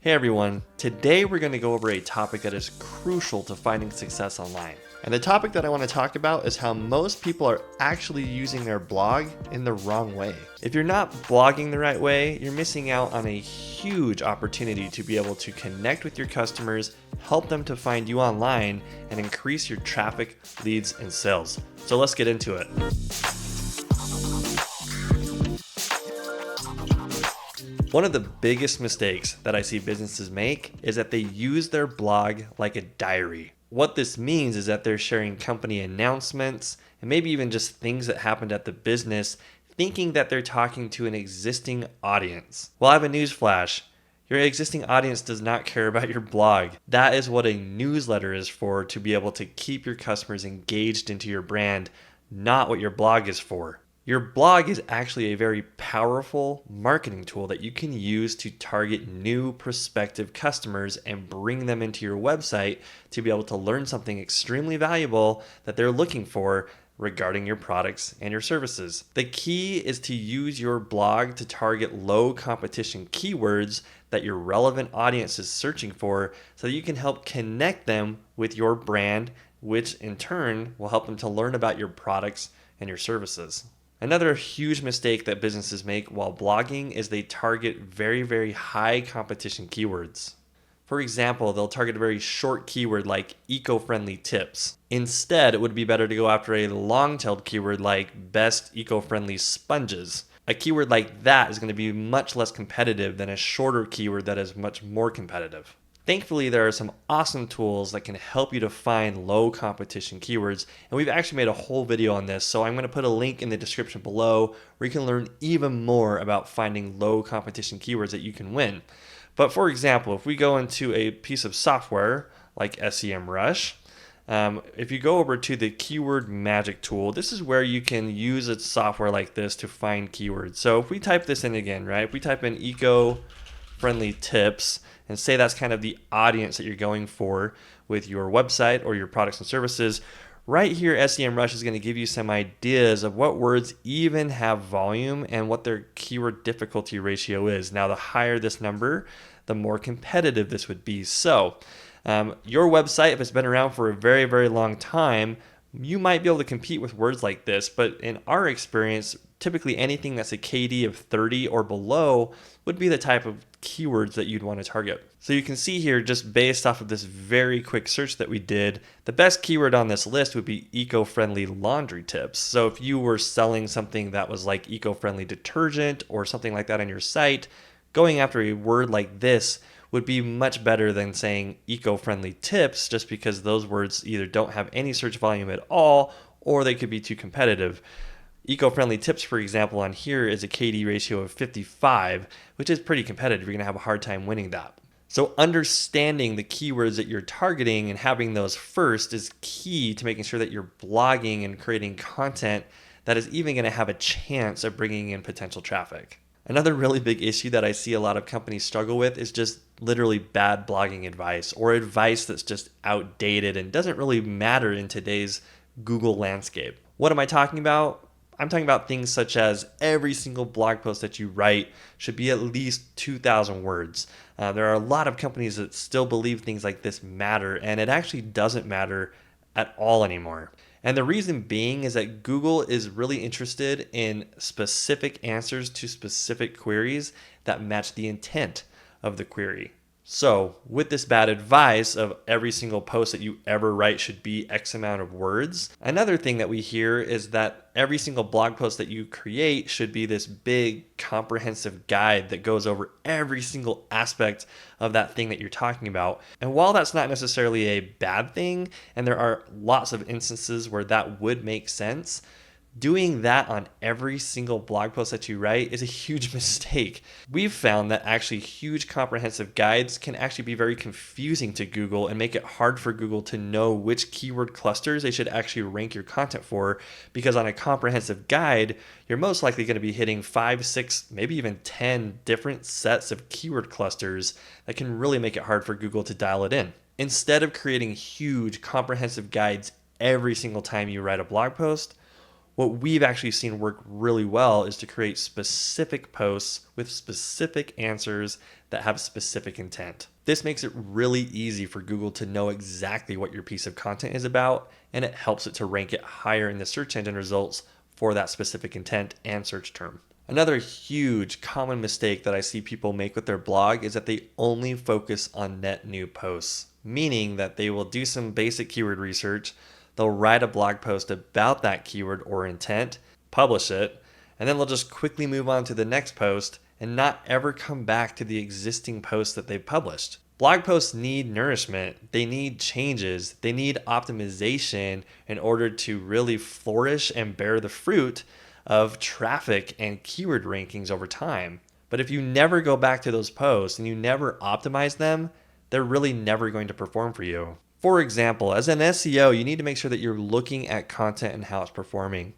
Hey everyone, today we're going to go over a topic that is crucial to finding success online. And the topic that I want to talk about is how most people are actually using their blog in the wrong way. If you're not blogging the right way, you're missing out on a huge opportunity to be able to connect with your customers, help them to find you online, and increase your traffic, leads, and sales. So let's get into it. One of the biggest mistakes that I see businesses make is that they use their blog like a diary. What this means is that they're sharing company announcements and maybe even just things that happened at the business, thinking that they're talking to an existing audience. Well, I have a news flash. Your existing audience does not care about your blog. That is what a newsletter is for, to be able to keep your customers engaged into your brand, not what your blog is for. Your blog is actually a very powerful marketing tool that you can use to target new prospective customers and bring them into your website to be able to learn something extremely valuable that they're looking for regarding your products and your services. The key is to use your blog to target low competition keywords that your relevant audience is searching for, so that you can help connect them with your brand, which in turn will help them to learn about your products and your services. Another huge mistake that businesses make while blogging is they target very, very high competition keywords. For example, they'll target a very short keyword like eco-friendly tips. Instead, it would be better to go after a long-tailed keyword like best eco-friendly sponges. A keyword like that is going to be much less competitive than a shorter keyword that is much more competitive. Thankfully, there are some awesome tools that can help you to find low competition keywords, and we've actually made a whole video on this, so I'm going to put a link in the description below where you can learn even more about finding low competition keywords that you can win. But for example, if we go into a piece of software like SEMrush, if you go over to the Keyword Magic tool, this is where you can use a software like this to find keywords. So if we type this in again, right? If we type in eco-friendly tips, and say that's kind of the audience that you're going for with your website or your products and services, right here SEMrush is going to give you some ideas of what words even have volume and what their keyword difficulty ratio is. Now, the higher this number, the more competitive this would be. So your website, if it's been around for a very, very long time, you might be able to compete with words like this, but in our experience, typically anything that's a KD of 30 or below would be the type of keywords that you'd want to target. So you can see here, just based off of this very quick search that we did, the best keyword on this list would be eco-friendly laundry tips. So if you were selling something that was like eco-friendly detergent or something like that on your site, going after a word like this would be much better than saying eco-friendly tips, just because those words either don't have any search volume at all or they could be too competitive. Eco-friendly tips, for example, on here is a KD ratio of 55, which is pretty competitive. You're going to have a hard time winning that. So understanding the keywords that you're targeting and having those first is key to making sure that you're blogging and creating content that is even going to have a chance of bringing in potential traffic. Another really big issue that I see a lot of companies struggle with is just literally bad blogging advice, or advice that's just outdated and doesn't really matter in today's Google landscape. What am I talking about? I'm talking about things such as every single blog post that you write should be at least 2,000 words. There are a lot of companies that still believe things like this matter, and it actually doesn't matter at all anymore. And the reason being is that Google is really interested in specific answers to specific queries that match the intent of the query. So with this bad advice of every single post that you ever write should be X amount of words, another thing that we hear is that every single blog post that you create should be this big comprehensive guide that goes over every single aspect of that thing that you're talking about. And while that's not necessarily a bad thing, and there are lots of instances where that would make sense, doing that on every single blog post that you write is a huge mistake. We've found that actually huge comprehensive guides can actually be very confusing to Google and make it hard for Google to know which keyword clusters they should actually rank your content for, because on a comprehensive guide, you're most likely going to be hitting 5, 6, maybe even 10 different sets of keyword clusters that can really make it hard for Google to dial it in. Instead of creating huge comprehensive guides every single time you write a blog post, What we've actually seen work really well is to create specific posts with specific answers that have specific intent. This makes it really easy for Google to know exactly what your piece of content is about, and it helps it to rank it higher in the search engine results for that specific intent and search term. Another huge common mistake that I see people make with their blog is that they only focus on net new posts, meaning that they will do some basic keyword research, they'll write a blog post about that keyword or intent, publish it, and then they'll just quickly move on to the next post and not ever come back to the existing post that they've published. Blog posts need nourishment, they need changes, they need optimization in order to really flourish and bear the fruit of traffic and keyword rankings over time. But if you never go back to those posts and you never optimize them, they're really never going to perform for you. For example, as an SEO, you need to make sure that you're looking at content and how it's performing.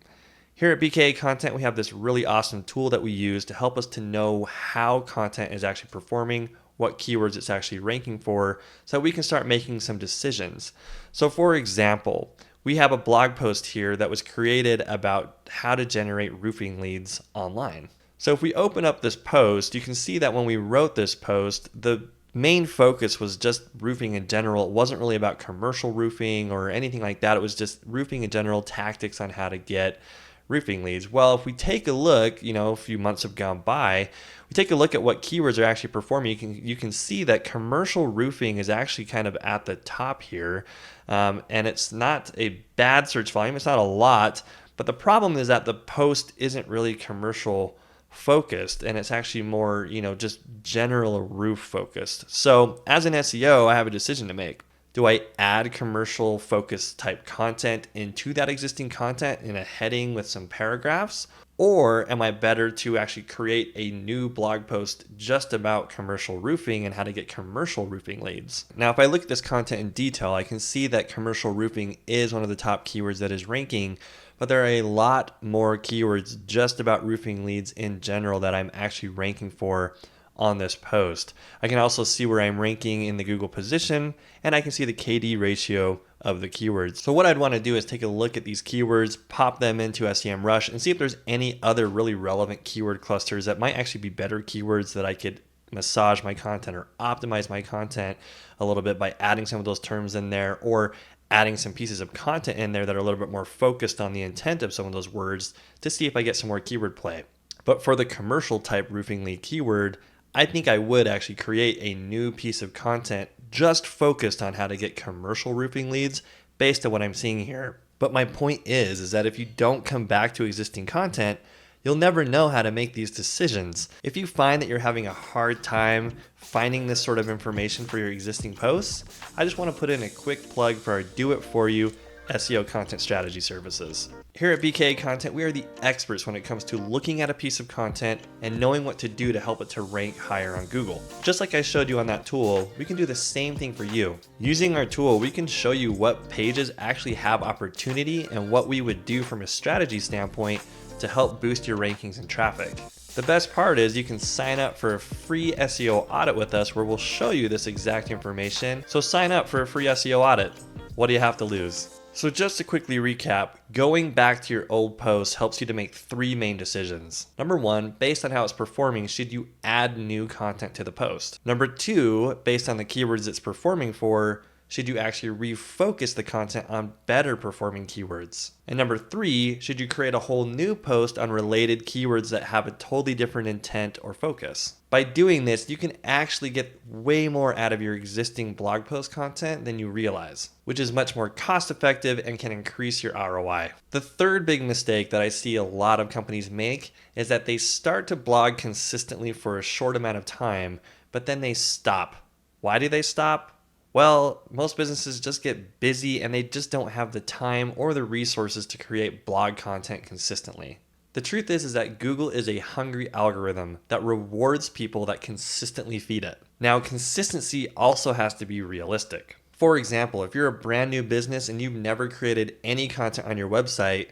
Here at BKA Content, we have this really awesome tool that we use to help us to know how content is actually performing, what keywords it's actually ranking for, so we can start making some decisions. So for example, we have a blog post here that was created about how to generate roofing leads online. So if we open up this post, you can see that when we wrote this post, the main focus was just roofing in general. It wasn't really about commercial roofing or anything like that. It was just roofing in general, tactics on how to get roofing leads. Well, if we take a look, a few months have gone by, we take a look at what keywords are actually performing. You can see that commercial roofing is actually kind of at the top here, and it's not a bad search volume. It's not a lot, but the problem is that the post isn't really commercial focused, and it's actually more, just general roof focused. So as an SEO, I have a decision to make. Do I add commercial focused type content into that existing content in a heading with some paragraphs? Or am I better to actually create a new blog post just about commercial roofing and how to get commercial roofing leads? Now, if I look at this content in detail, I can see that commercial roofing is one of the top keywords that is ranking, but there are a lot more keywords just about roofing leads in general that I'm actually ranking for on this post. I can also see where I'm ranking in the Google position, and I can see the KD ratio of the keywords. So what I'd want to do is take a look at these keywords, pop them into SEMrush, and see if there's any other really relevant keyword clusters that might actually be better keywords that I could massage my content or optimize my content a little bit by adding some of those terms in there, or adding some pieces of content in there that are a little bit more focused on the intent of some of those words to see if I get some more keyword play. But for the commercial type roofing lead keyword, I think I would actually create a new piece of content just focused on how to get commercial roofing leads based on what I'm seeing here. But my point is that if you don't come back to existing content, you'll never know how to make these decisions. If you find that you're having a hard time finding this sort of information for your existing posts, I just want to put in a quick plug for our do-it-for-you SEO content strategy services. Here at BKA Content, we are the experts when it comes to looking at a piece of content and knowing what to do to help it to rank higher on Google. Just like I showed you on that tool, we can do the same thing for you. Using our tool, we can show you what pages actually have opportunity and what we would do from a strategy standpoint to help boost your rankings and traffic. The best part is you can sign up for a free SEO audit with us where we'll show you this exact information. So sign up for a free SEO audit. What do you have to lose? So just to quickly recap, going back to your old post helps you to make three main decisions. Number one, based on how it's performing, should you add new content to the post? Number two, based on the keywords it's performing for, should you actually refocus the content on better performing keywords? And number three, should you create a whole new post on related keywords that have a totally different intent or focus? By doing this, you can actually get way more out of your existing blog post content than you realize, which is much more cost effective and can increase your ROI. The third big mistake that I see a lot of companies make is that they start to blog consistently for a short amount of time, but then they stop. Why do they stop? Well, most businesses just get busy and they just don't have the time or the resources to create blog content consistently. The truth is that Google is a hungry algorithm that rewards people that consistently feed it. Now, consistency also has to be realistic. For example, if you're a brand new business and you've never created any content on your website,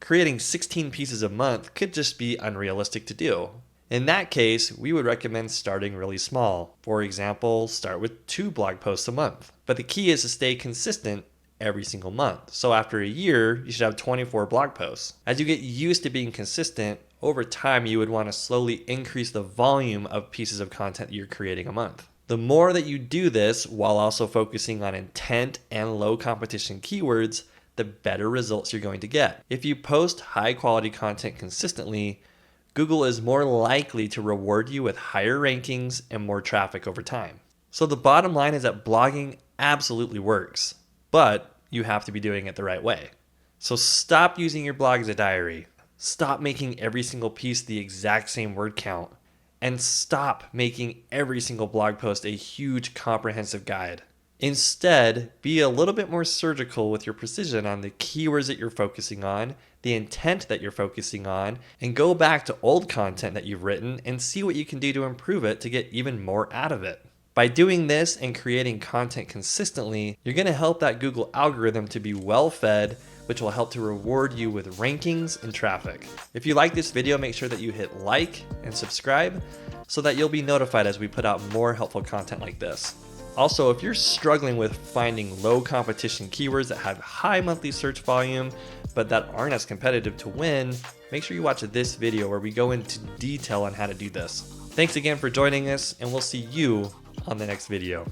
creating 16 pieces a month could just be unrealistic to do. In that case, we would recommend starting really small. For example, start with 2 blog posts a month. But the key is to stay consistent every single month. So after a year, you should have 24 blog posts. As you get used to being consistent, over time you would want to slowly increase the volume of pieces of content that you're creating a month. The more that you do this while also focusing on intent and low competition keywords, the better results you're going to get. If you post high quality content consistently, Google is more likely to reward you with higher rankings and more traffic over time. So the bottom line is that blogging absolutely works, but you have to be doing it the right way. So stop using your blog as a diary. Stop making every single piece the exact same word count. And stop making every single blog post a huge comprehensive guide. Instead, be a little bit more surgical with your precision on the keywords that you're focusing on, the intent that you're focusing on, and go back to old content that you've written and see what you can do to improve it to get even more out of it. By doing this and creating content consistently, you're going to help that Google algorithm to be well fed, which will help to reward you with rankings and traffic. If you like this video, make sure that you hit like and subscribe so that you'll be notified as we put out more helpful content like this. Also, if you're struggling with finding low competition keywords that have high monthly search volume, but that aren't as competitive to win, make sure you watch this video where we go into detail on how to do this. Thanks again for joining us, and we'll see you on the next video.